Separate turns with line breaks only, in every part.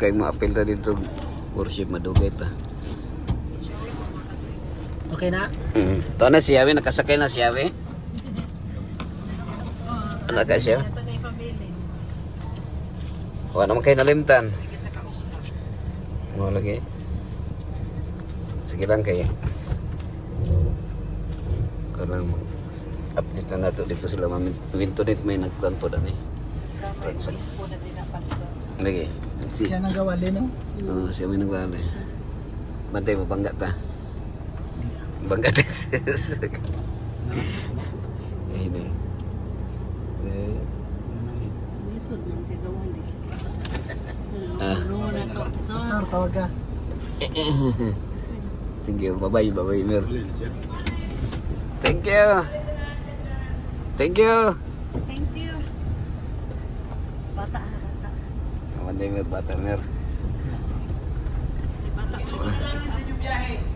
Kaya ma-apel na dito. Worship madugay ta.
Okay na?
Ito na si Yawi. Nakasakay na si Yawi. Ano ka siya? Wala naman kayo nalimtan. Ano lagi? Sige lang kayo. Karang update na nato dito sila Wintonet may nagkuhan po dani. Lagi. Si
Siya nang gawali, no?
oh, siya may nagkuhan. Bantay mo bangga ta. Bangga ta. Ini.
Pastor, tawag ka.
Thank you. Bye-bye, Mir. Thank you. Thank you.
Thank you. Bata.
Bantay Mir, bata Mir.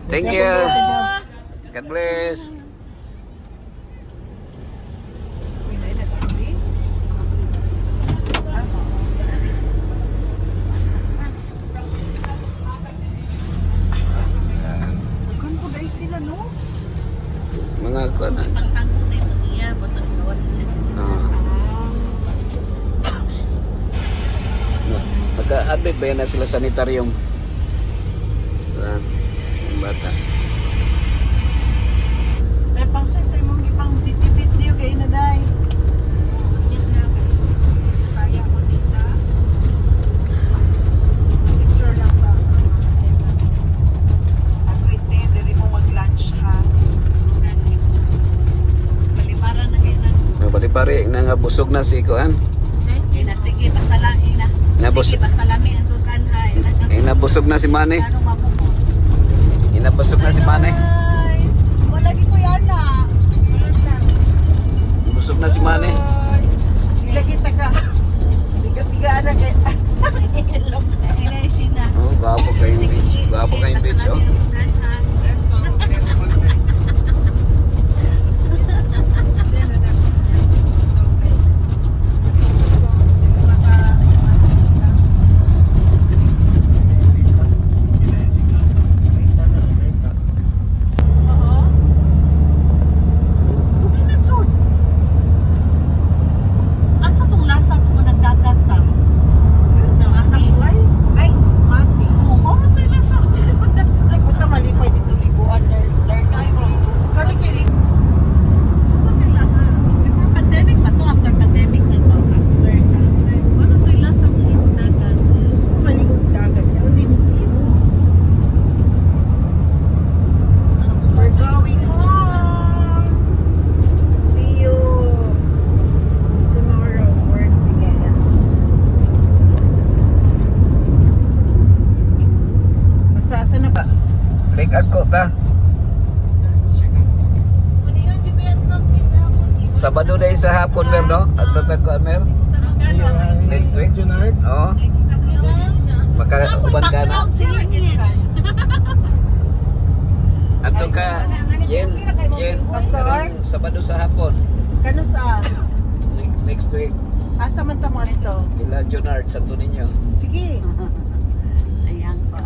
Thank you. God bless.
Sila no?
Mga kuan.
Pangtangkot na ito niya, bato ng gawas siya.
Naka-update ba yan na sila sanitarium? Sa yung bata.
May pangsit, tayo mong ipang video kayo na day.
Kaya ko dito. Picture lang ba?
Ako ite, diri mo mag-lunch ha.
Balibaran na kayo lang.
Bali-bari na nga busog na si Kuan.
Sige, basta lang ina. Sige, basta lami ang sukan ha.
Inabusog na si Manny.
Ano mapupos?
Inabusog na si Manny.
Guys, wala gi ko yan na.
Busog na si Manny.
Ilagay ta ka. Biga-biga na kay. Ilog.
Ina siya na.
Oh, gwapo kayong beach. Gwapo kayong beach, oh.
Asa tong lasa to mo nagdagat ta?
Ay, mati.
Oo, ano to yung lasa?
Ay, puta malipay dito liguan. Learn na yun. Kano kay liguan?
Ano to yung lasa? Before pandemic ba to? After pandemic na to?
After na.
Ano to yung lasa mo yung dagat?
Gusto ko maligog dagat. Pero ligo-ligo. We're going home. See you tomorrow. Work again. Masasa na ba?
Lake ako ta. Sabado na sa hapon Mer, no? Ato ta Kuan Mer. Next week. Oo. Maka-uban ka na. Ato ka yen
Pastor?
Sabado sa hapon.
Kano sa?
Next week.
Asa man ta mo dito?
Ila Jonard sa ninyo.
Sige.
Ayan pa.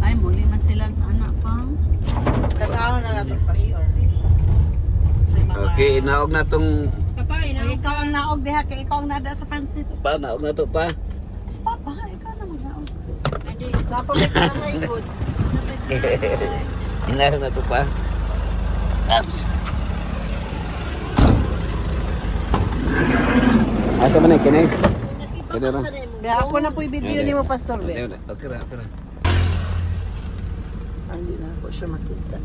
Ay, muli man sila sa anak pang.
Tanaw na natin, Pastor. Sa mga-
Okay, inaog na tong
Ay, ikaw ang naog diha kay ikaw ang nada sa pansit.
pa, naog na to pa.
Papa, ikaw na mag-naog.
Napamit na may good.
Inaog na to pa. Abs. Asa man kini? Kini ra.
Kaya ako na po i-video ni mo, Pastor. Be.
Okay ra, okay ra.
Hindi na ako siya makita.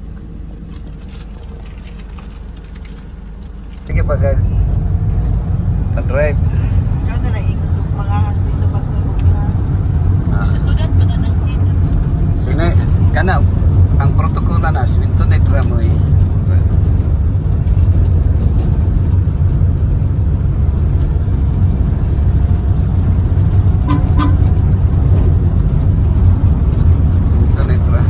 Sige pag-drive.
Ikaw na lang ingon to mga has dito, Pastor.
Sa tudat pa na nagkita.
Sine kana ang protocol na Wintonet ra mo eh. Wintonet ra.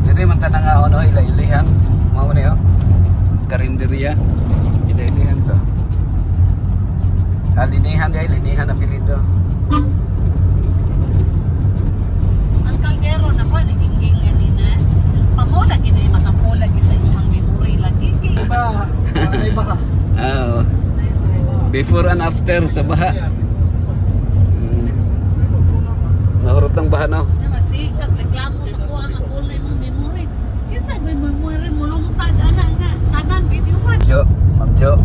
Dere man karinderya. Linihan to. Linihan dahil, linihan ang pilido.
Ang kaldero na ko, naging ganina. Pamoda gina maka-full lagi sa imong memory lagi.
Iba, may baha.
Ah, before and after sa baha. Nahurot ng baha no?
Masikap, reklamo sa kuha nga full na imong memory. Kinsa ko yung memory mo lungtad, anak nga. Tanan, video man.
Jo, Ma'am Jo.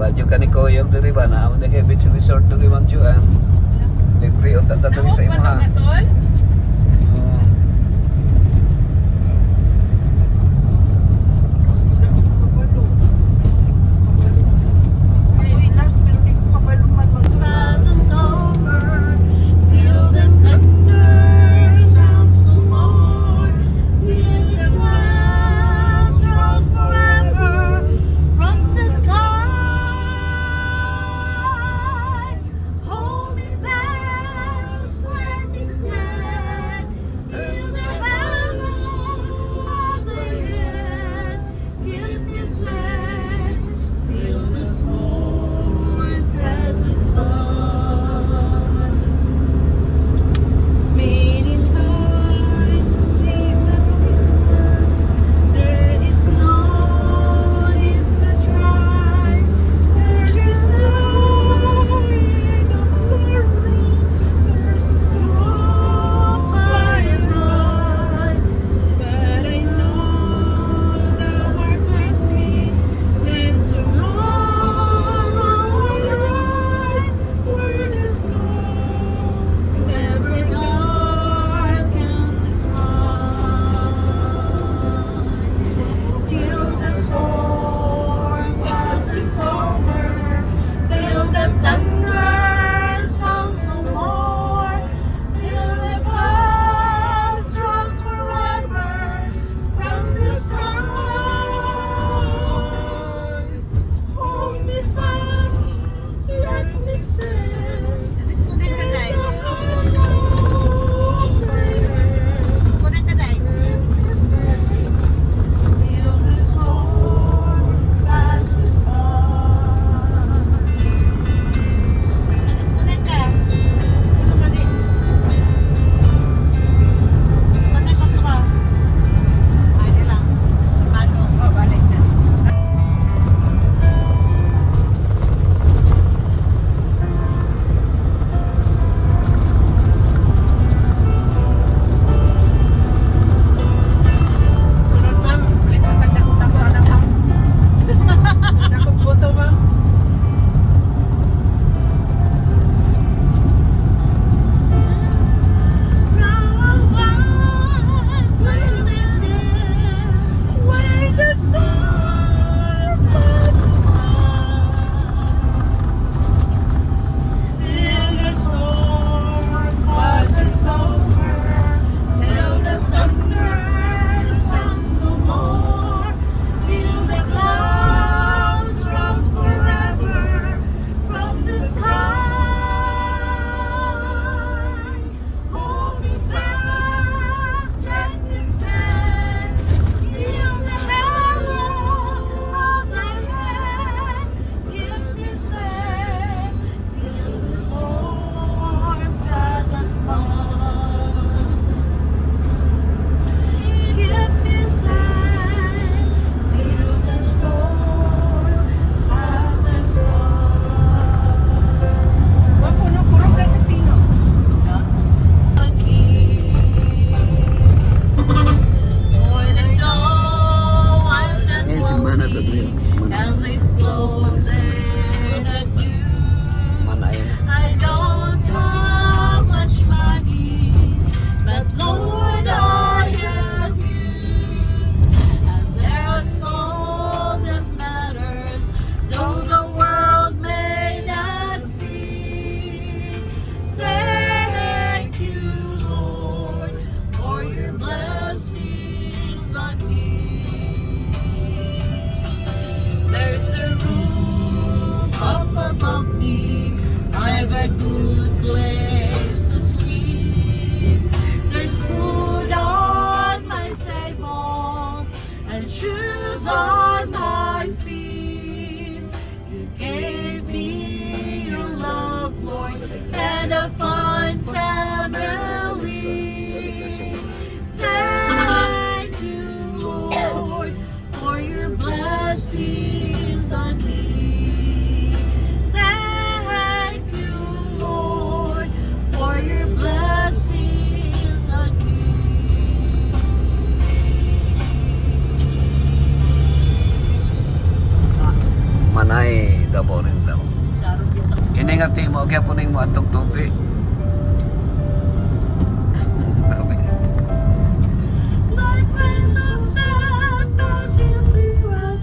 Wadyo ka ni Koyog diri ba? Naamon na kay beach resort diri Ma'am Jo. Libre o tatatuloy sa imo ha. Mm.
Ako'y last, pero di ko kabalo man
Presents over till the thunder sounds no more, till the clouds roll forever from the sky. Hold me fast when we stand
Davao rin daw.
Saro dito.
Kini nga timo kaya po ning mo atong tubi. Tubi.
Like rays of sand passing through our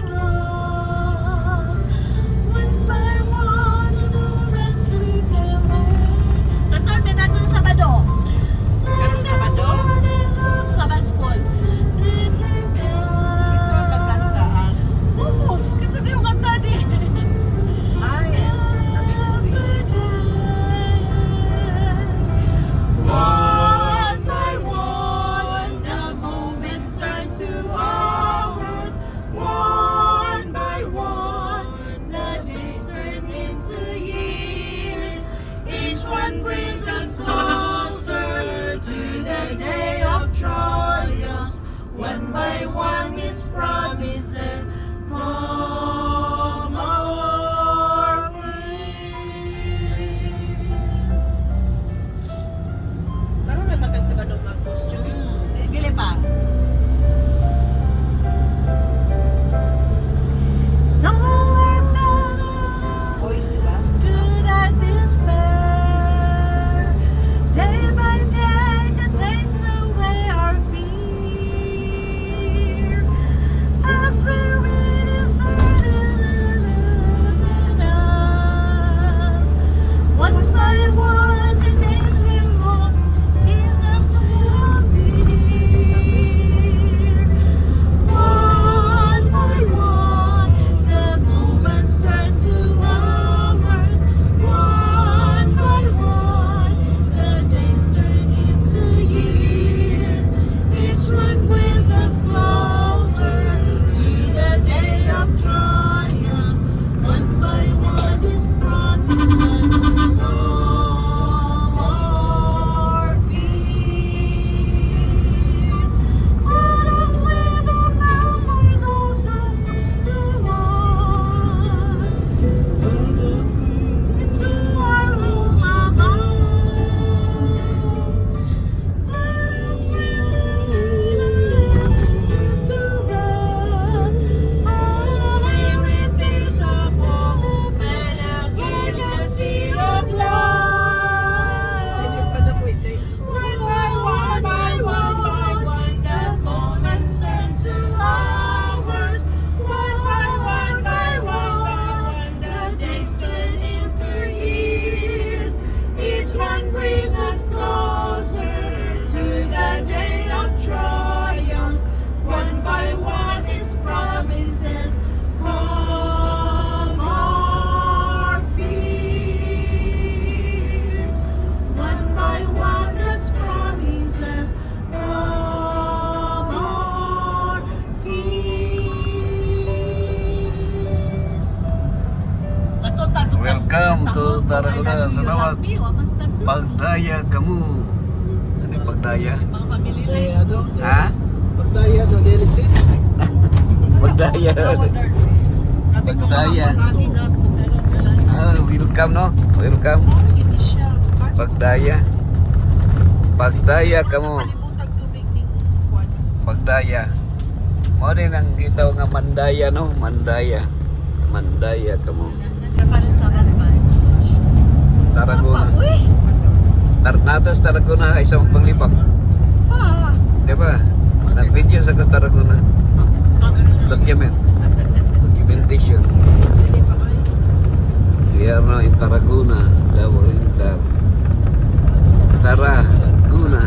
glass. One by one, and sleep away. Katon din nato sa Sabado.
Pero Sabado?
Sabad school.
Minsan ang magkanta ang
Pupos, kasi di yung kanta di.
ay, sabi ko
One by one, the moments turn to hours. One by one, the days turn into years. Each one brings us closer to the day of triumph. One by one, its promises come our ways.
parang may matang sa Badong mga costume.
Dili pa.
Boys, di ba?
Do not despair. Day by day, it takes away our fear. As we read His word in us, one by one, the days will walk. Jesus will appear. One by one, the moments turn to hours. One by one, the days turn into years. Each one brings us closer to the day of triumph. One by one, His promises come our fears. Let us live a vow for those who follow us into our home above. Let us live to them all heritage of hope and a legacy of love.
Hindi ko kada po ito.
One by one, the moments turn to hours. One by one, the days turn into years. Each one brings us closer to the day of triumph. One by one, His promises come our fears. One by one, His promises come our fears.
Welcome to Tarragona. Salamat. Pagdaya kamu. Ano yung pagdaya?
Mga family
Ay,
life.
ano?
Ha?
Pagdaya do dialysis.
Pagdaya. Pagdaya.
Lagi na ito.
Ah, welcome no? Welcome.
Hindi siya.
Pagdaya. Pagdaya kamu.
Palibutag tubig ning kwan.
Pagdaya. Mo din ang kita nga Mandaya no? Mandaya. Mandaya kamu. Tarragona. Natas Tarragona ay isang panglibak. Di ba? Nag-video sa Tarragona. Documentation. We are now in Tarragona. Davao in Tarragona.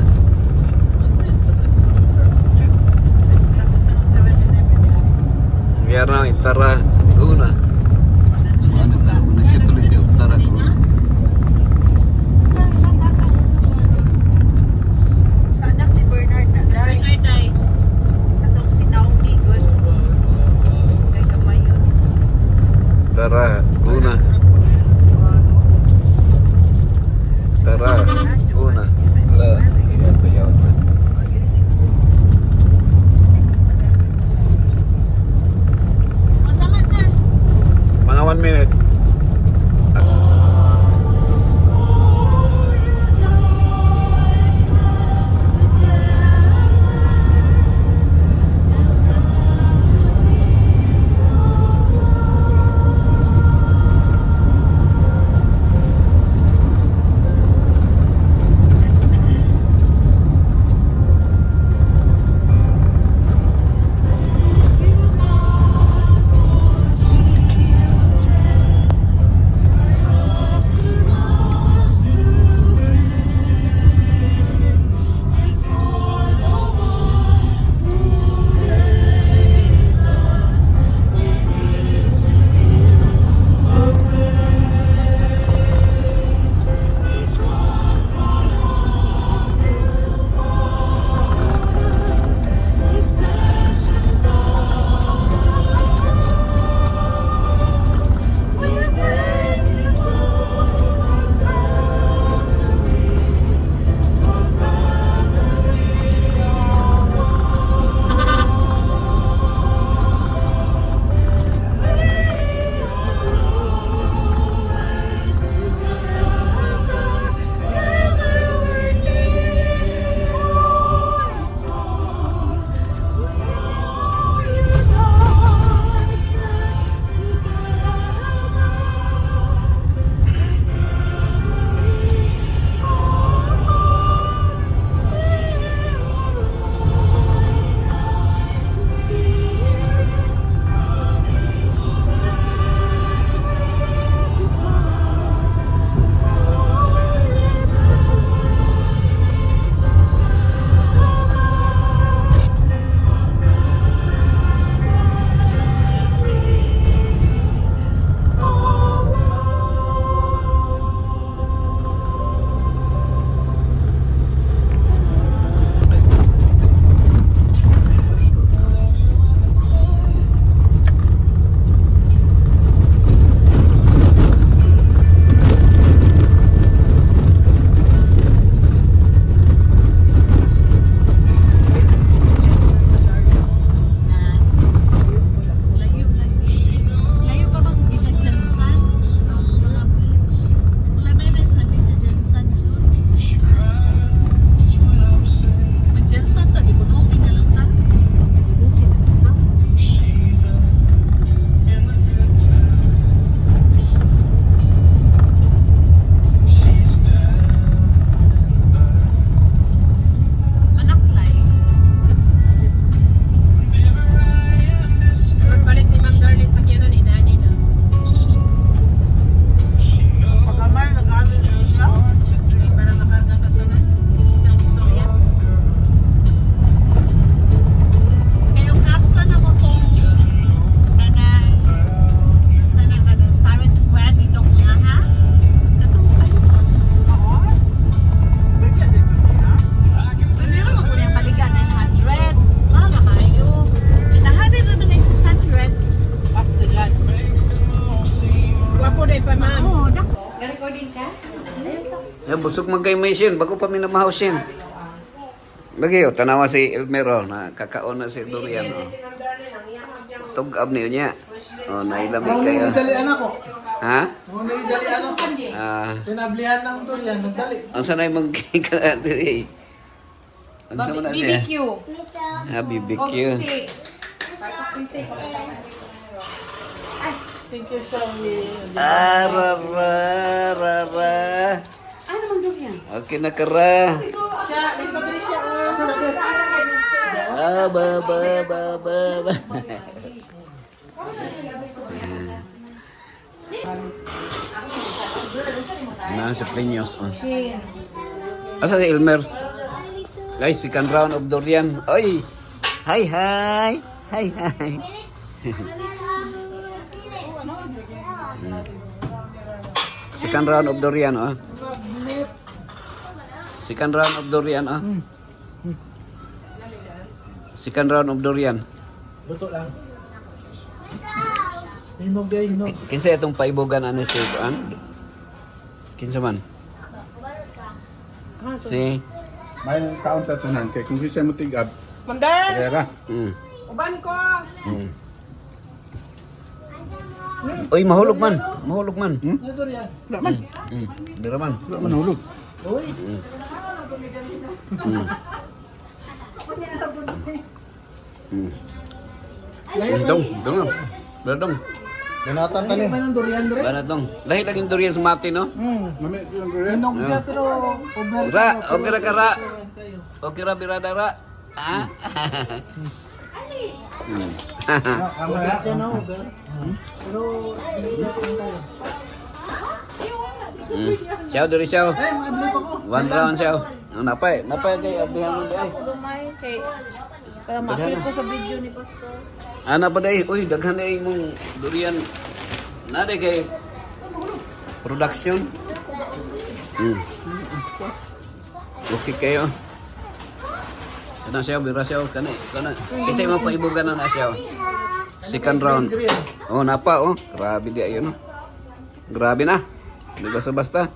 We are now in Tarragona. Ano Tarragona? Municipality of Tarragona.
Sa anak ni Bernard na dahil atong si Naomi good. Kay gamay yun.
Tarragona. Tarragona. La. Mga 1 minute. busog man kay Mission, bago pa minamahaw siya. Lagi, tanawa si Elmero na kakaon na si durian. Tugab niyo niya. Nailamig
Kung
kayo.
nagdalian ako.
Ha?
Kung nagdalian ako. Pinablihan ng durian, nagdali.
Ang sanay magkikaat eh. Ano sa muna siya?
BBQ.
BBQ.
Thank you, Shami.
Rara.
Ano naman durian?
Okay na kara.
Siya, nagpatuloy siya.
Ba. Sa Prinyos. Asa si Elmer? Guys, second round of durian. Oy! Hi! Second round of durian, oh. Second round of durian, oh. Second round of durian.
Luto lang. Hinog guys, hinog.
Kinsa itong paibogan ano si Kuan? Kinsa man? Si
May taon tatunan kay kung siya mo tigab.
Mandar!
Kaya
Uban ko!
Oy, mahulog man.
Ano durian?
Dira man.
wala man hulog.
Uy,
Dong. Dong.
binatan ka pa ng durian dure.
Bana dong. Lahi lang yung durian sa mati, no?
Mami yung durian.
Hinog siya pero over.
Ra, okay ra kara. Okay ra biradara. Ha?
Over siya na over. Pero hindi siya kayo.
Siyaw diri siyaw.
Eh, mabili pa ko.
One round siyaw. Napay kay abihan mo dai.
Lumay kay... Para ma-upload ko sa video ni Pastor.
Ana pa dai, uy daghan dai mong durian. Na dai kay production. Okay kayo. Kana siyaw bira siyaw kana. Kinsay mo paibugan na siyaw. Second round. Oh, napa oh. Grabe di ayo no. Grabe na. Di basta-basta.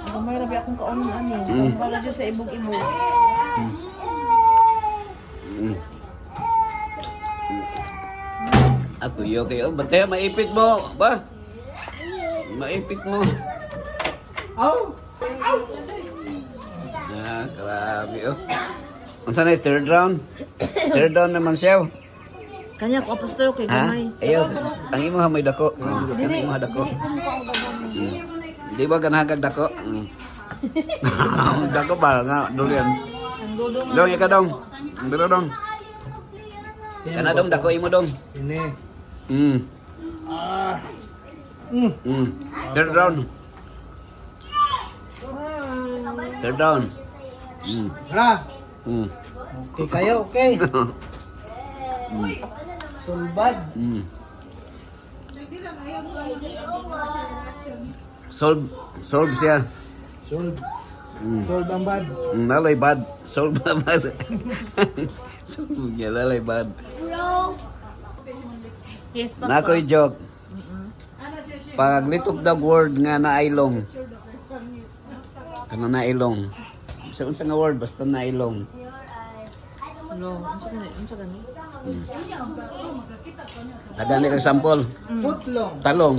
Gamay rabi akong kaunon ano. Para dyan sa ibog-ibog.
Ako yo kayo. Bantay maipit mo ba? Maipit mo.
Oh,
Grabe oh. Unsa na third round? Third round naman siyaw.
Kanya ko Pastor kay
Ha?
gamay.
Ayaw. Ang imo ha may dako. Ang imo ha dako. Di ba ganahagag dako? Ang dako ba nga durian.
Ang dudong
Dong ika dong. Dito dong. Kana dong dako imo dong.
ini.
Third round. Third round.
Ra,
Mm.
okay kayo, okay. Sulbad.
Solve siya.
Sulb. Sulb ang bad.
Lalay bad. Solve na bad. Solve niya, lalay bad.
Yes, Pastor.
Nakoy joke. Pag litog the word nga nailong. Kana nailong. Sa unsa nga word basta nailong.
No, unsa gani?
Tagaan ni kag sample.
Putlong.
Talong.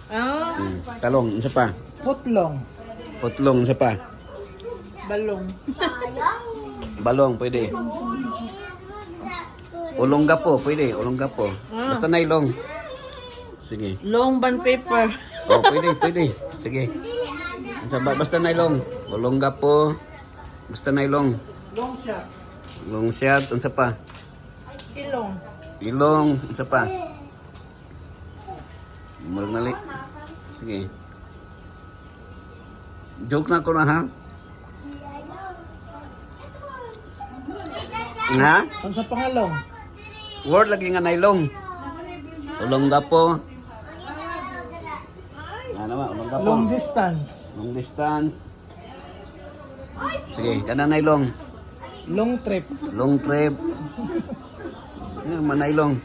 Ah,
Talong, unsa pa?
Putlong.
Putlong, unsa pa?
balong.
Balong, pwede. Ulonggapo, pwede. Ulonggapo. Basta nailong. Sige.
Long bond paper.
Oh, pwede. Sige. Unsa ba? Basta nailong. Ulonggapo. Basta nailong.
Long shot.
Long shot, unsa pa?
Ilong.
Ilong, unsa pa? Murag nali. Sige. Joke na ko na ha. Nga?
Ang sa pangalong.
Word lagi nga nailong. Ulonggapo. Ano ba? Ulonggapo.
Long distance.
Long distance. Sige, kana nailong.
Long trip.
Long trip. Ano manailong?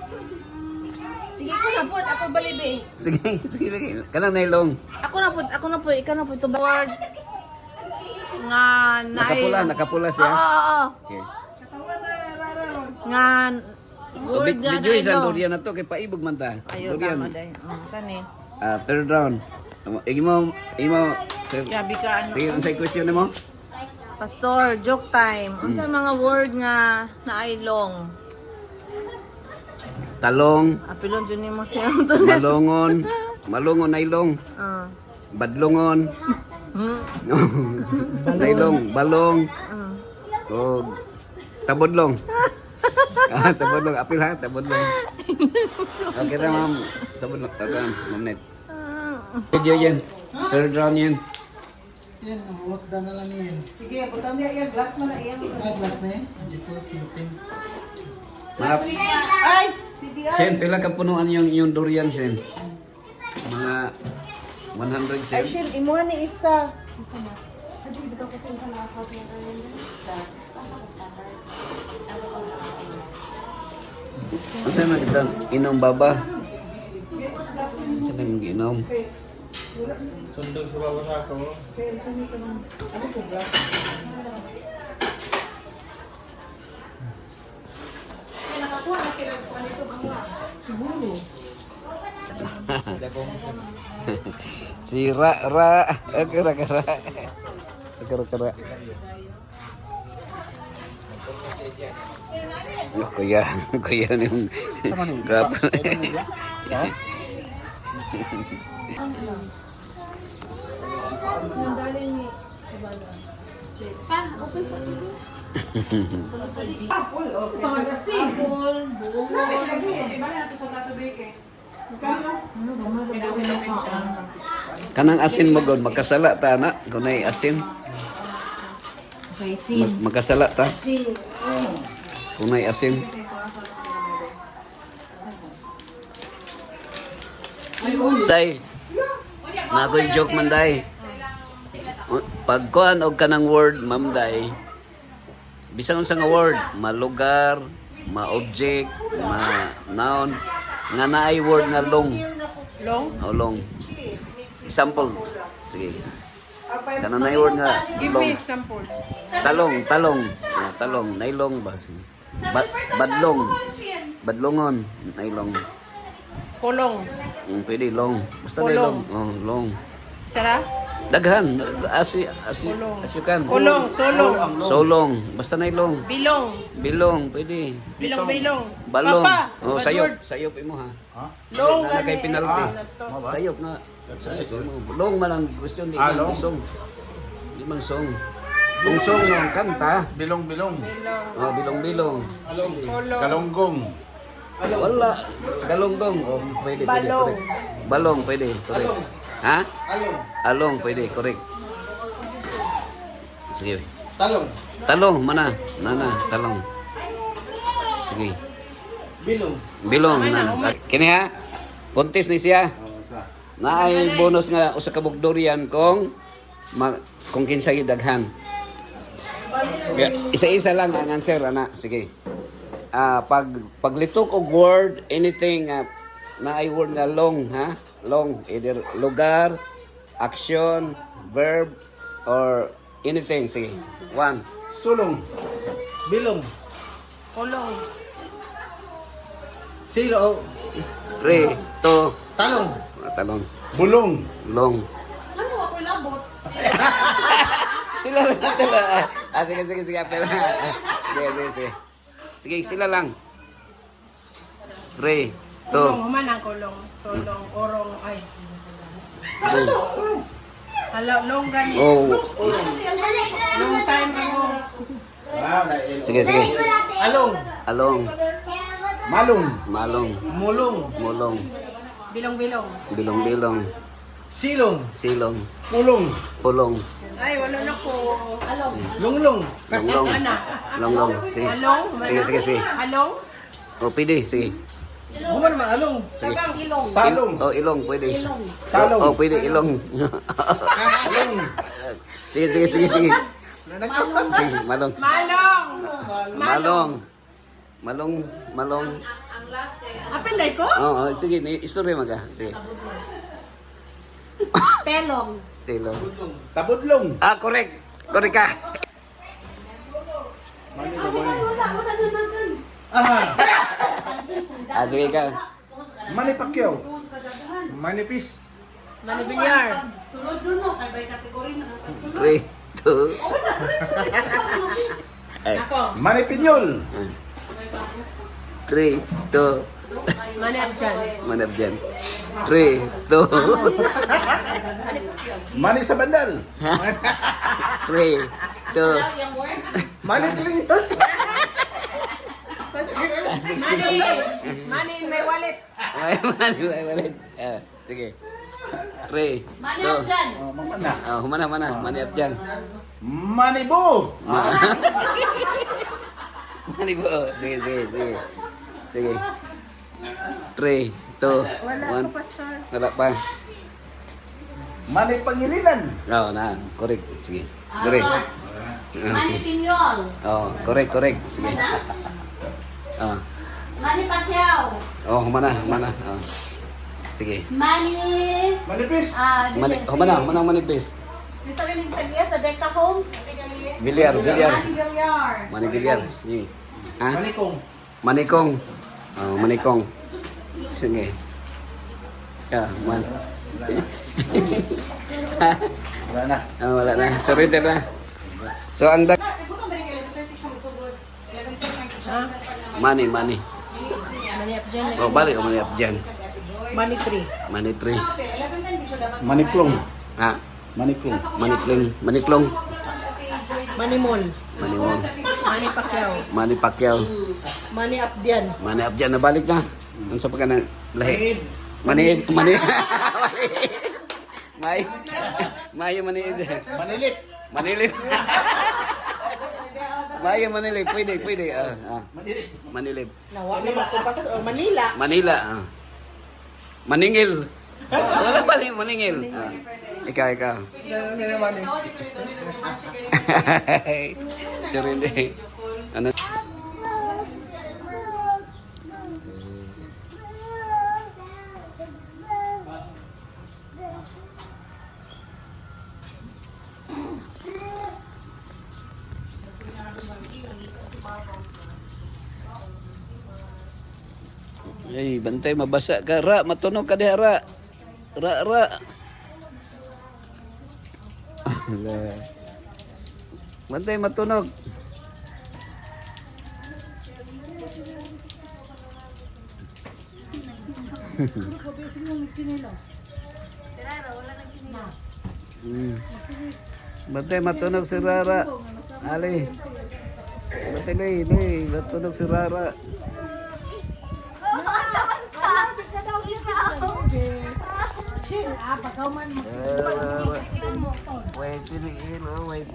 Sige ko na po, ako balibe.
Sige, kana nailong.
Ako na po, ikaw na po, 2 words. nga
Nakapula siya.
Oo.
Okay.
Nga word nga
Video isang
ilo.
durian na to kay paibog man ta.
Ayo
Durian.
tama day. Kani.
Third round. Imo sir.
Gabi ka ano.
Sige, unsay question nimo?
Pastor, joke time. Unsa mga word nga naailong?
Talong,
Apilon jud nimo siya.
malungon, malungon nailong, badlongon, nailong, balong, o tabodlong. Tabodlong, apil ha, tabodlong. Okay na ma'am, tabodlong, okay, ma'am net. Video yan, third round yan.
Yan, what na lang yan.
Sige, butang niya iya glass mo na iya.
Ay, glass na yan. Dito, Philippine.
Mga,
Ay, sige.
Sen, pila ka punuan yung durian, Sen? Mga 100, Sen.
Ay, Shin, imo ni isa.
Ano sa'yo makita? Inom baba? Saan tayo mag-inom?
Sundog sa baba sa ako.
Si Ra. Kara. Oh, kuya ni yung gap. Kanang asin mo god makasala ta na kunay asin. Makasala ta. Kunay asin. Day. Nakoy joke man day. Pagkuan og kanang word ma'am day. Bisang unsa nga word, malugar, ma-object, ma-noun, nga naay word nga long.
Long?
O long. Example. Sige. Kanang naay word nga
Give
long.
me example.
Talong. Talong. Nailong ba? Badlong. Badlongon. Nailong.
Kolong.
Pwede long. Basta
Kulong.
nailong. Oh, long.
Sara?
Daghan. As you can.
Kolong, solong.
Solong. Basta nailong.
Bilong.
Bilong. Pwede.
Bilong.
Balong.
Papa,
Oh,
bad
sayop.
words.
Sayop imo ha.
Long
Na kay
gani.
penalty. Sayop na. Sayop imo. Long man ang question di man
long.
song. Di man song. Kung song ang kanta.
Bilong-bilong.
Oh, bilong-bilong.
Kolong.
Galonggong.
Wala. Galonggong. Oh, pwede,
Balong.
correct. Balong, pwede, correct. Ha?
Along.
Along, pwede, correct. Sige.
Talong.
Talong, mana? Nana, talong. Sige.
Bilong.
Bilong, nana. Kini ha? Contest ni siya. Naay bonus nga usa ka bugdurian kung kung kinsay daghan. Isa-isa lang ang answer ana. Sige. Paglitok og word anything naay word nga long ha? Long either lugar, action, verb or anything. Sige. 1.
Sulong. Bilong.
Kolong.
Silo.
3, 2,
Talong.
talong.
Bulong.
Long.
Ano ako labot?
Sila lang dala. Sige. Pero, sige. Sige, sila lang. 3, 2,
Kolong man ang kolong. Solong, orong, ay. Hala, long gani.
Oh.
Long time ago.
Sige.
Along.
Along.
Malong.
Malong.
Mulong.
Mulong.
Bilong.
Bilong.
Silong.
Silong.
Pulong.
Pulong.
Ay, wala na ko.
Lunglong.
Longlong.
Ana.
Longlong. Sige.
Along.
Sige.
Along.
O, pwede. Sige.
Human man along.
Sige.
Ilong.
Salong.
O, ilong. Pwede.
Salong.
O, pwede. Ilong.
Along.
Sige. Sige, malong. Malong.
Apil na ko?
Oo, sige. Istorya maga. Sige.
Telong.
Tilong.
Tabudlong.
Correct. Correct ka.
Ah,
Sige ka.
Manny Pacquiao. Manipis.
Manibilyar.
3, 2. Ay,
Manny Pinyol.
3, 2.
Manap dyan.
Manap dyan. 3, 2.
Manny Sabandal.
3, 2.
Manny Clingos.
Money in my wallet.
Ay, malit. Sige. 3, 2.
Oh, mamana.
Mana. Manap dyan.
Manny Bo.
Mani po. Sige. Sige. 3, 2, 1. Wala pa.
Manny Pangilinan.
Oo, na. Correct. Sige. Correct. Sige.
Pinyol.
Oo, correct. Sige.
Manny Pacquiao.
Mana. Sige.
Manny.
Manipis.
Mana manipis.
Bisa ka nagtagya sa Decca Homes?
Bilyar.
Manny Villar.
Mani bilyar. Sige. Ha?
Manikong.
Manikong. Manikong. Sige. Man.
Wala na.
Wala na. Surrender na. So, ang Money.
Manap dyan.
Balik ka manip dyan.
Money 3.
Money 3.
Maniklong.
Ha?
Maniklong.
Maniklong.
Money Mall.
Money Mall.
Manny Pacquiao.
Manny Pacquiao.
Manny Abdian.
Manny Abdian na balik na. Ano sa pagka na lahi?
Manid.
Mani. Mayo Manid.
Manilip.
Manilip. Mayo Manilip. Pwede.
Manilip.
Manilip.
Nawa naman ko pa sa Manila.
Manila. Maningil. Wala pala yung maningil. Ikaw.
Sino Manny?
Sir, hindi. Ano? Ay, bantay, mabasa ka. Ra, matunog ka diha, Ra. Ra. Bantay, matunog. Bantay, matunog si Rara. Ali. Bantay, matunog si Rara. Wait, piliin, wait.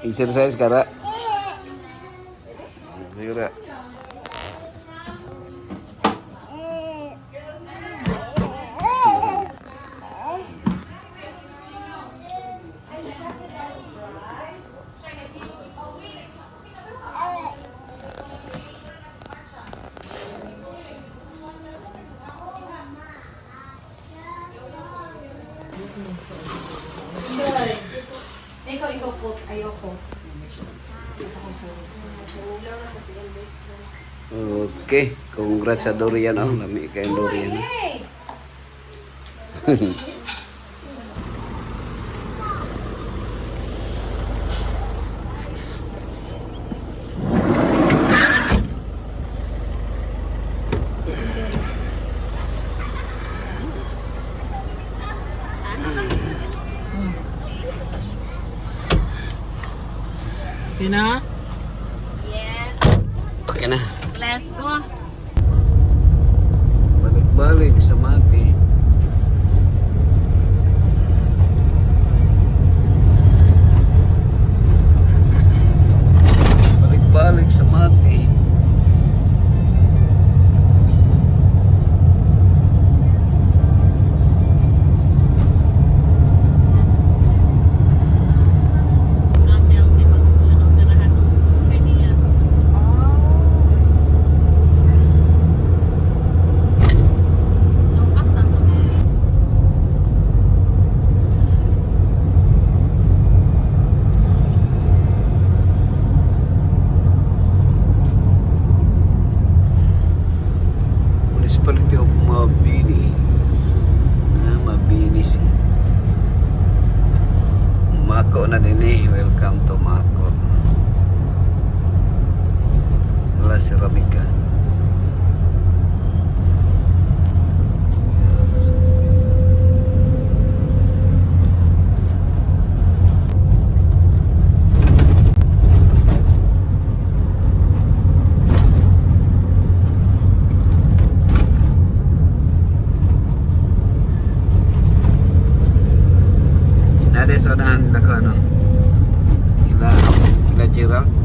Exercise ka, Ra. Sige, Ra.
Ikaw po, ayoko.
Okay, congrats sa Dorian. Lami kayo Dorian.
Pina?
Yes.
Okay na.
Let's go.
Balik-balik sa mati. Balik-balik sa mati.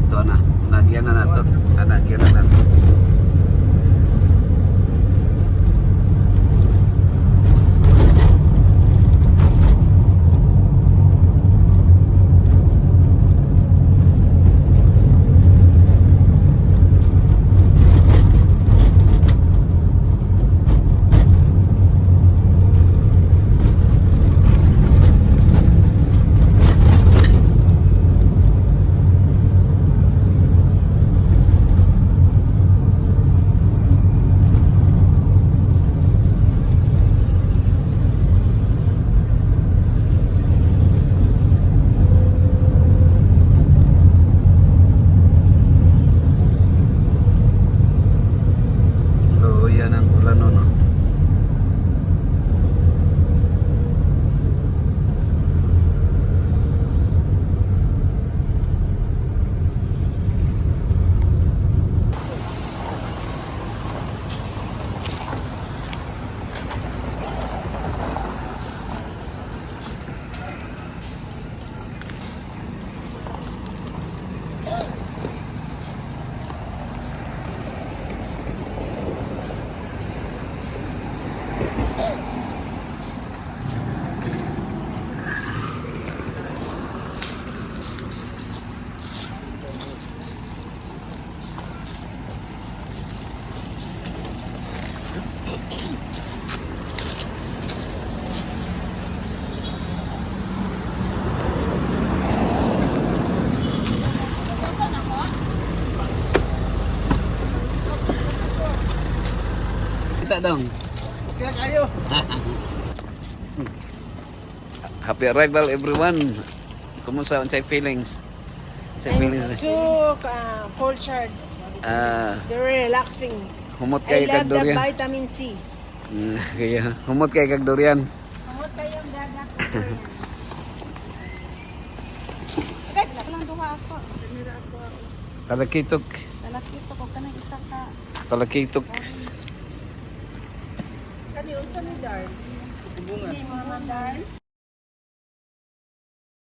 Ito na. Nagyan na nato. Nagyan na nato. So, yan ang ulan no. Kita dong.
Kaya kayo.
Happy arrival everyone. Kumusta ang say feelings? Say feelings.
So, full charge. Very relaxing.
Humot
I
kay
love
kag
the
durian.
vitamin C.
Kaya humot kay kag durian.
Kamot kayong dadak.
Lang duha ako. Dinira ako.
Talakitok.
Talakito ko kanang isa ka.
Talakitok.
Kani usa ni Dar.
Mama Dar.